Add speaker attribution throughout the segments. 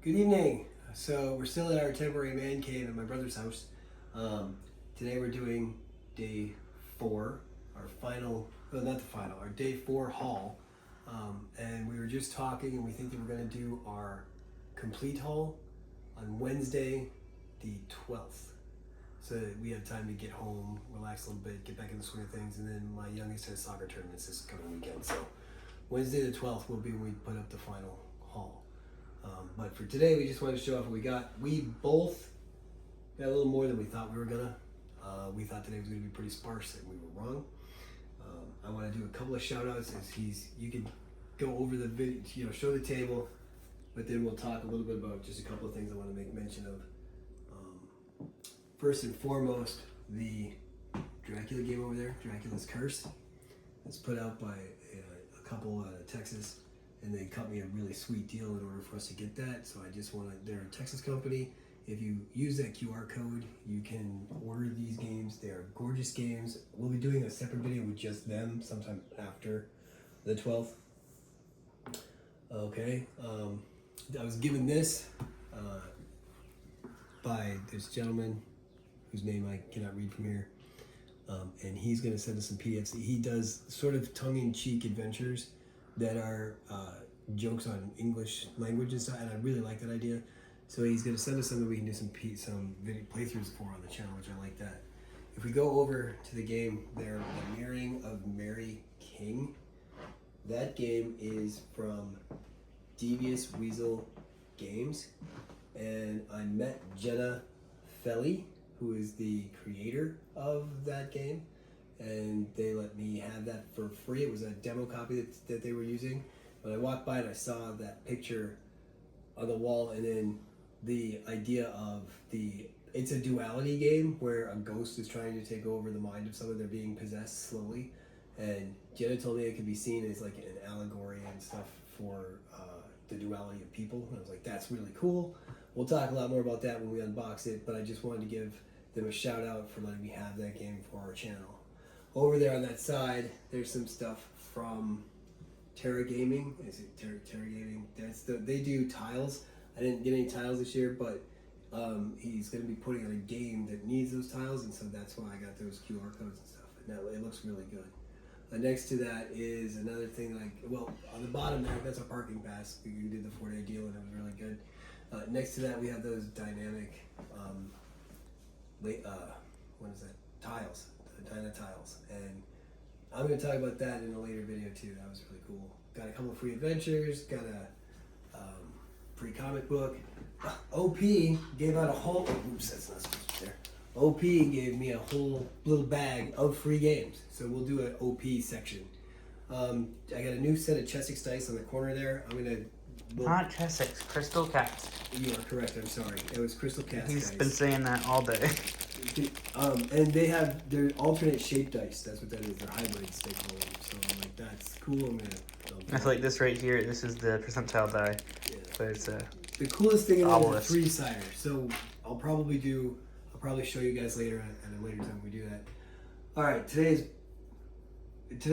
Speaker 1: Good evening. So we're still at our temporary man cave at my brother's house. Today we're doing day 4, our final, well not the final, our day 4 haul. And we were just talking and we think that we're going to do our complete haul on Wednesday the 12th. So that we have time to get home, relax a little bit, get back in the swing of things, and then my youngest has soccer tournaments this coming weekend. So Wednesday the 12th will be when we put up the final haul. But for today, we just wanted to show off what we got. We both got a little more than we thought we were gonna. We thought today was gonna be pretty sparse, and we were wrong. I want to do a couple of shout outs as you can go over the video, show the table, but then we'll talk a little bit about just a couple of things I want to make mention of. First and foremost, the Dracula game over there, Dracula's Curse. It's put out by a couple out of Texas. And they cut me a really sweet deal in order for us to get that. So I just wanted, they're a Texas company. If you use that QR code, you can order these games. They are gorgeous games. We'll be doing a separate video with just them sometime after the 12th. Okay, I was given this by this gentleman whose name I cannot read from here. And he's gonna send us some PDFs. He does sort of tongue-in-cheek adventures that are jokes on English language and stuff, and I really like that idea. So he's going to send us something we can do some video playthroughs for on the channel, which I like that. If we go over to the game there, The Mirroring of Mary King, that game is from Devious Weasel Games, and I met Jenna Felly, who is the creator of that game, and they let me have that for free. It was a demo copy that they were using. When I walked by and I saw that picture on the wall, and then the idea of it's a duality game where a ghost is trying to take over the mind of someone. They're being possessed slowly, and Jenna told me it could be seen as like an allegory and stuff for the duality of people. And I was like, that's really cool. We'll talk a lot more about that when we unbox it, but I just wanted to give them a shout out for letting me have that game for our channel. Over there on that side, there's some stuff from Terra Gaming. Is it Terra Gaming? They do tiles. I didn't get any tiles this year, but he's going to be putting out a game that needs those tiles, and so that's why I got those QR codes and stuff. And it looks really good. Next to that is another thing, on the bottom there, that's our parking pass. We did the 4-day deal, and it was really good. Next to that, we have those dynamic, tiles. Dyna tiles, and I'm going to talk about that in a later video too. That was really cool. Got a couple of free adventures, got a free comic book. OP gave out a whole, oops, that's not supposed to be there. OP gave me a whole little bag of free games, so we'll do an OP section. I got a new set of Chessex dice on the corner there. I'm going to...
Speaker 2: Not Chessex, Crystal Cast.
Speaker 1: You are correct, I'm sorry. It was Crystal Cast
Speaker 2: He's
Speaker 1: dice.
Speaker 2: been saying that all day.
Speaker 1: And they have their alternate shape dice. That's what that is. They're hybrids, they call them. So I'm like, that's cool.
Speaker 2: I feel like this right here, this is the percentile die.
Speaker 1: Yeah.
Speaker 2: But it's a...
Speaker 1: The coolest thing is a
Speaker 2: obelisk.
Speaker 1: 3-sider. So I'll probably show you guys later at a later time when we do that. All right, today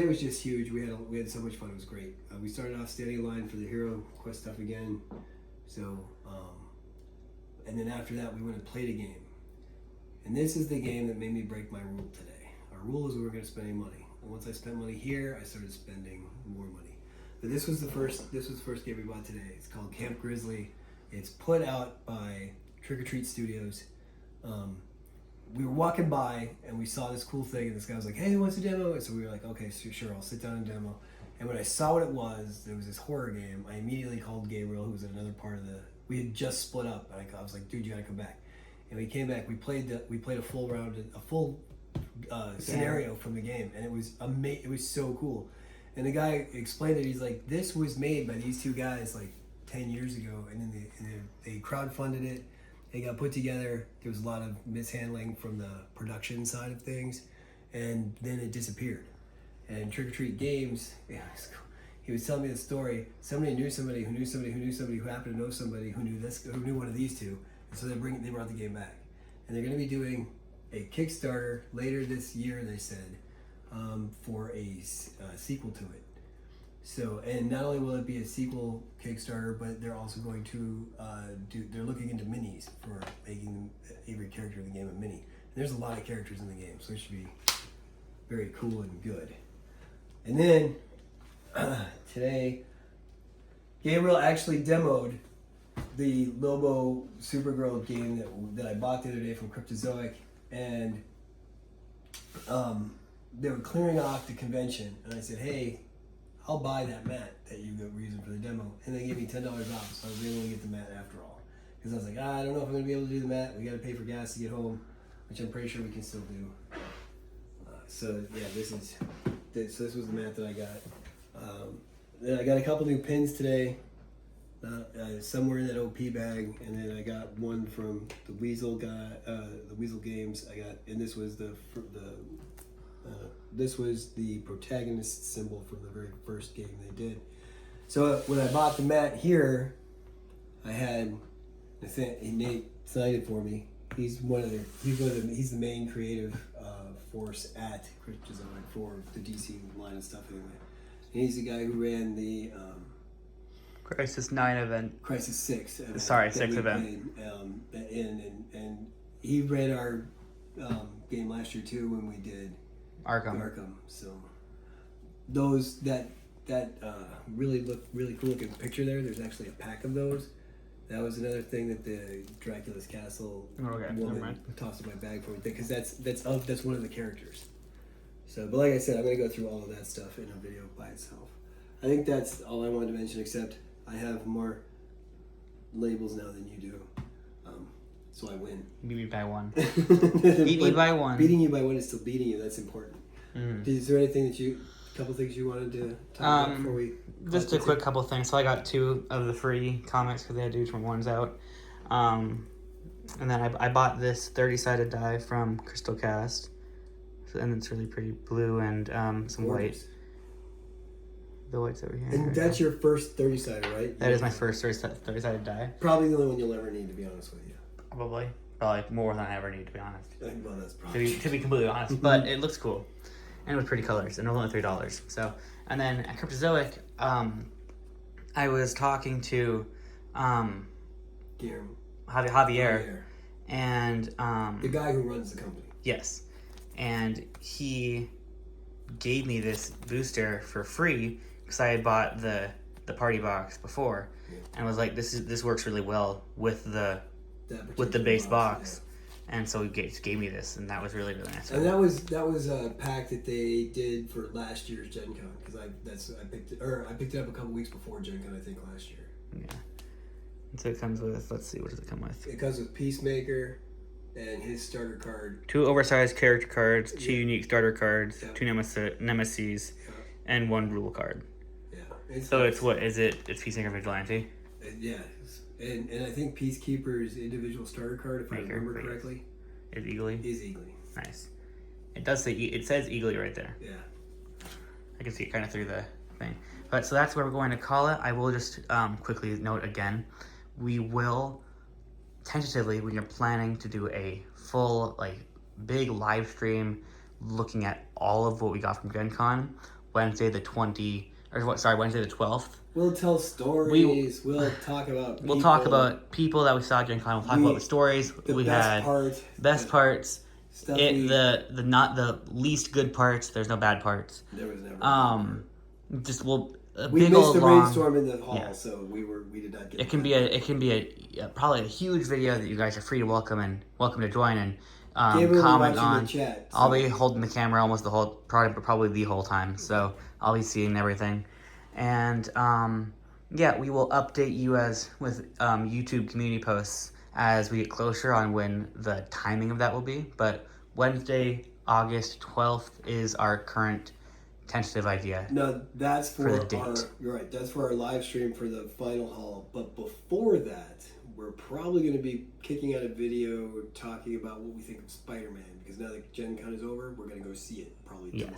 Speaker 1: was just huge. We had so much fun. It was great. We started off standing in line for the Hero Quest stuff again. So, and then after that, we went and played a game. And this is the game that made me break my rule today. Our rule is we weren't going to spend any money. And once I spent money here, I started spending more money. But this was the first game we bought today. It's called Camp Grizzly. It's put out by Trick or Treat Studios. We were walking by and we saw this cool thing, and this guy was like, hey, who wants a demo? And so we were like, okay, sure, I'll sit down and demo. And when I saw what it was, there was this horror game. I immediately called Gabriel, who was in another part of we had just split up. And I was like, dude, you gotta come back. And we came back, we played a full scenario from the game, and it was amazing. It was so cool. And the guy explained it. He's like, this was made by these two guys like 10 years ago, and then they crowdfunded it. It got put together. There was a lot of mishandling from the production side of things, and then it disappeared. And Trick or Treat Games, he was telling me the story. Somebody knew somebody who knew somebody who knew somebody who happened to know somebody who knew one of these two. And so they brought the game back, and they're going to be doing a Kickstarter later this year. They said for a sequel to it. So, and not only will it be a sequel Kickstarter, but they're also going to they're looking into minis for making every character in the game a mini. And there's a lot of characters in the game, so it should be very cool and good. And then today, Gabriel actually demoed the Lobo Supergirl game that I bought the other day from Cryptozoic, and they were clearing off the convention, and I said, hey, I'll buy that mat that you were using for the demo. And they gave me $10 off, so I was able to get the mat after all. Because I was like, I don't know if I'm going to be able to do the mat. We got to pay for gas to get home, which I'm pretty sure we can still do. So yeah, this was the mat that I got. Then I got a couple new pins today. Somewhere in that OP bag, and then I got one from the Weasel guy, the Weasel Games. And this was the protagonist symbol from the very first game they did. So when I bought the mat here, I had Nate signed it for me. He's the main creative force at Cryptozoic for the DC line and stuff anyway. And he's the guy who ran the
Speaker 2: Crisis 9 event.
Speaker 1: Crisis 6.
Speaker 2: Sorry, 6 event.
Speaker 1: And he ran our game last year too when we did Arkham. So that really cool looking picture there. There's actually a pack of those. That was another thing that the Dracula's Castle woman tossed in my bag for me, because that's one of the characters. So, but like I said, I'm gonna go through all of that stuff in a video by itself. I think that's all I wanted to mention, except I have more labels now than you do, so I win.
Speaker 2: Beat me by one. Beat me by one.
Speaker 1: Beating you by one is still beating you. That's important. Is there anything couple things you wanted to talk about before we?
Speaker 2: Just a quick couple things. So I got 2 of the free comics because they had different ones out, and then I bought this 30-sided die from Crystal Cast, and it's really pretty blue and some white. The white's over here.
Speaker 1: And that's your first 30-sided, right?
Speaker 2: That is my first 30-sided die.
Speaker 1: Probably the only one you'll ever need, to be honest with you.
Speaker 2: Probably more than I ever need, to be honest.
Speaker 1: Well, that's probably
Speaker 2: to be completely honest, but it looks cool, and with pretty colors, and it was only $3. So, and then at Cryptozoic, I was talking to Javier, and
Speaker 1: the guy who runs the company.
Speaker 2: Yes, and he gave me this booster for free because I had bought the party box before, and was like, this works really well with the base box. And so he gave me this, and that was really, really nice.
Speaker 1: And that was a pack that they did for last year's Gen Con, because I picked it up a couple weeks before Gen Con, I think, last year.
Speaker 2: Yeah. And so it comes with, let's see, what does it come with?
Speaker 1: It comes with Peacemaker and his starter card.
Speaker 2: 2 oversized character cards, 2 unique starter cards, 2 nemesis, and 1 rule card. Yeah. So it's what is it? It's Peacemaker Vigilante.
Speaker 1: Yeah. And I think Peacekeeper's individual starter card, if I remember correctly,
Speaker 2: is Eagly. Nice. It does say it says Eagly right there.
Speaker 1: Yeah.
Speaker 2: I can see it kind of through the thing. But so that's what we're going to call it. I will just quickly note again, we will tentatively, we are planning to do a full big live stream looking at all of what we got from Gen Con Wednesday the 12th.
Speaker 1: We'll tell stories. We'll talk about people.
Speaker 2: We'll talk about people that we saw at Gen Con. We'll talk about the stories. Best parts. Not the least good parts. There's no bad parts.
Speaker 1: There was never.
Speaker 2: We
Speaker 1: missed the rainstorm in the hall, so we did not get.
Speaker 2: It can be probably a huge video that you guys are free to welcome to join and comment on.
Speaker 1: Chat, so.
Speaker 2: I'll be holding the camera almost probably the whole time, so I'll be seeing everything. And we will update you with YouTube community posts as we get closer on when the timing of that will be. But Wednesday, August 12th is our current tentative idea.
Speaker 1: No, that's for
Speaker 2: the date.
Speaker 1: You're right. That's for our live stream for the final haul. But before that, we're probably going to be kicking out a video talking about what we think of Spider-Man, because now that Gen Con is over, we're going to go see it probably tomorrow.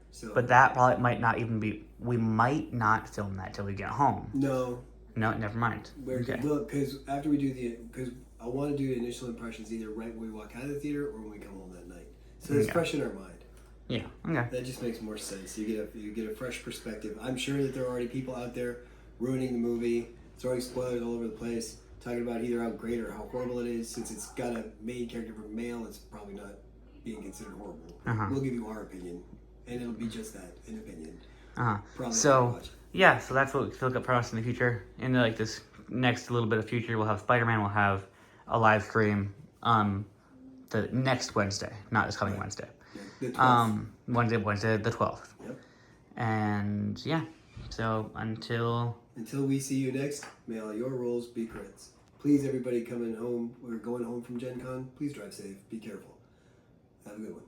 Speaker 1: So,
Speaker 2: but that probably might not even be. We might not film that till we get home.
Speaker 1: No,
Speaker 2: never mind.
Speaker 1: Because after we do because I want to do the initial impressions either right when we walk out of the theater or when we come home that night, so it's fresh in our mind.
Speaker 2: Yeah. Okay.
Speaker 1: That just makes more sense. You get a fresh perspective. I'm sure that there are already people out there ruining the movie, throwing spoilers all over the place, talking about either how great or how horrible it is. Since it's got a main character from male, it's probably not being considered horrible. We'll give you our opinion, and it'll be just that, an opinion. Probably
Speaker 2: So yeah, so that's what we look up for us in the future. In like this next little bit of future, we'll have Spider-Man. We'll have a live stream the next Wednesday, not this coming Wednesday.
Speaker 1: The 12th.
Speaker 2: Wednesday the 12th.
Speaker 1: Yep.
Speaker 2: And yeah, so until
Speaker 1: we see you next, may all your rolls be crits. Please, everybody coming home or going home from Gen Con, please drive safe. Be careful. Have a good one.